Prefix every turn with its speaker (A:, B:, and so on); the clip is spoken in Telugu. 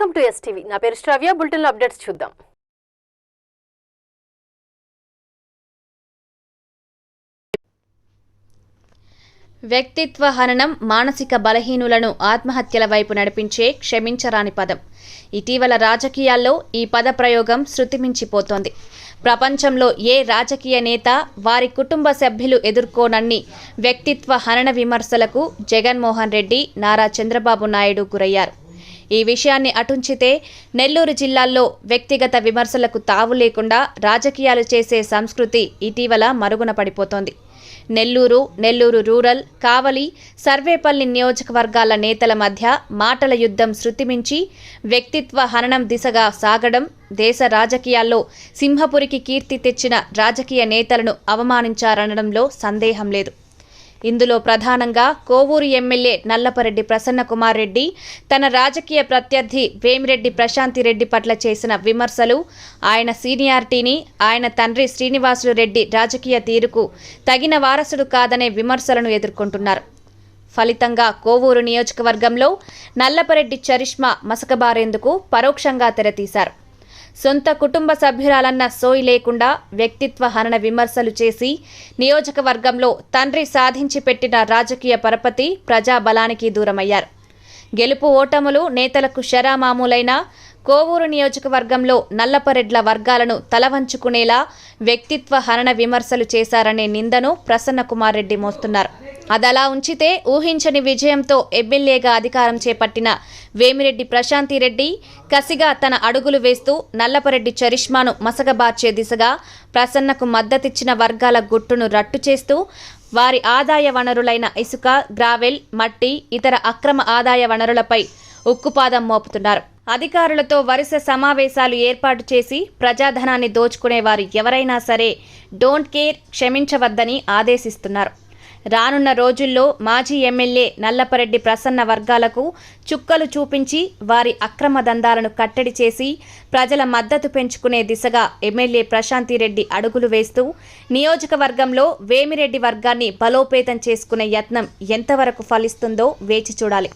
A: Welcome to STV. నా పేరు శ్రావ్య. బులెటిన్లో అప్డేట్స్ చూద్దాం.
B: వ్యక్తిత్వ హననం మానసిక బలహీనులను ఆత్మహత్యల వైపు నడిపించే క్షమించరాని పదం. ఇటీవల రాజకీయాల్లో ఈ పద ప్రయోగం శృతిమించిపోతోంది. ప్రపంచంలో ఏ రాజకీయ నేత వారి కుటుంబ సభ్యులు ఎదుర్కోనన్ని వ్యక్తిత్వ హనన విమర్శలకు జగన్మోహన్ రెడ్డి, నారా చంద్రబాబు నాయుడు గురయ్యారు. ఈ విషయాన్ని అటుంచితే నెల్లూరు జిల్లాల్లో వ్యక్తిగత విమర్శలకు తావు లేకుండా రాజకీయాలు చేసే సంస్కృతి ఇటీవల మరుగున పడిపోతోంది. నెల్లూరు రూరల్, కావలి, సర్వేపల్లి నియోజకవర్గాల నేతల మధ్య మాటల యుద్ధం శృతిమించి వ్యక్తిత్వ హననం దిశగా సాగడం దేశ రాజకీయాల్లో సింహపురికి కీర్తి తెచ్చిన రాజకీయ నేతలను అవమానించారనడంలో సందేహం లేదు. ఇందులో ప్రధానంగా కోవూరు ఎమ్మెల్యే నల్లపరెడ్డి ప్రసన్నకుమార్ రెడ్డి తన రాజకీయ ప్రత్యర్థి వేమిరెడ్డి ప్రశాంతిరెడ్డి పట్ల చేసిన విమర్శలు, ఆయన సీనియారిటీని, ఆయన తండ్రి శ్రీనివాసులు రెడ్డి రాజకీయ తీరుకు తగిన వారసుడు కాదనే విమర్శలను ఎదుర్కొంటున్నారు. ఫలితంగా కోవూరు నియోజకవర్గంలో నల్లపరెడ్డి చరిష్మా మసకబారేందుకు పరోక్షంగా తెరతీశారు. సొంత కుటుంబ సభ్యురాలన్న సోయి లేకుండా వ్యక్తిత్వ హనన విమర్శలు చేసి నియోజకవర్గంలో తండ్రి సాధించి పెట్టిన రాజకీయ పరపతి ప్రజాబలానికి దూరమయ్యారు. గెలుపు ఓటములు నేతలకు శరామామూలైన కోవూరు నియోజకవర్గంలో నల్లపరెడ్ల వర్గాలను తలవంచుకునేలా వ్యక్తిత్వ హనన విమర్శలు చేశారనే నిందను ప్రసన్నకుమార్ రెడ్డి మోస్తున్నారు. అదలా ఉంచితే ఊహించని విజయంతో ఎమ్మెల్యేగా అధికారం చేపట్టిన వేమిరెడ్డి ప్రశాంతిరెడ్డి కసిగా తన అడుగులు వేస్తూ నల్లపరెడ్డి చరిష్మాను మసకబార్చే దిశగా ప్రసన్నకు మద్దతిచ్చిన వర్గాల గుట్టును రట్టు చేస్తూ వారి ఆదాయ వనరులైన ఇసుక, గ్రావెల్, మట్టి, ఇతర అక్రమ ఆదాయ వనరులపై ఉక్కుపాదం మోపుతున్నారు. అధికారులతో వరుస సమావేశాలు ఏర్పాటు చేసి ప్రజాధనాన్ని దోచుకునే వారు ఎవరైనా సరే డోంట్ కేర్, క్షమించవద్దని ఆదేశిస్తున్నారు. రానున్న రోజుల్లో మాజీ ఎమ్మెల్యే నల్లపరెడ్డి ప్రసన్న వర్గాలకు చుక్కలు చూపించి వారి అక్రమ దందాలను కట్టడి చేసి ప్రజల మద్దతు పెంచుకునే దిశగా ఎమ్మెల్యే ప్రశాంతిరెడ్డి అడుగులు వేస్తూ నియోజకవర్గంలో వేమిరెడ్డి వర్గాన్ని బలోపేతం చేసుకునే యత్నం ఎంతవరకు ఫలిస్తుందో వేచి చూడాలి.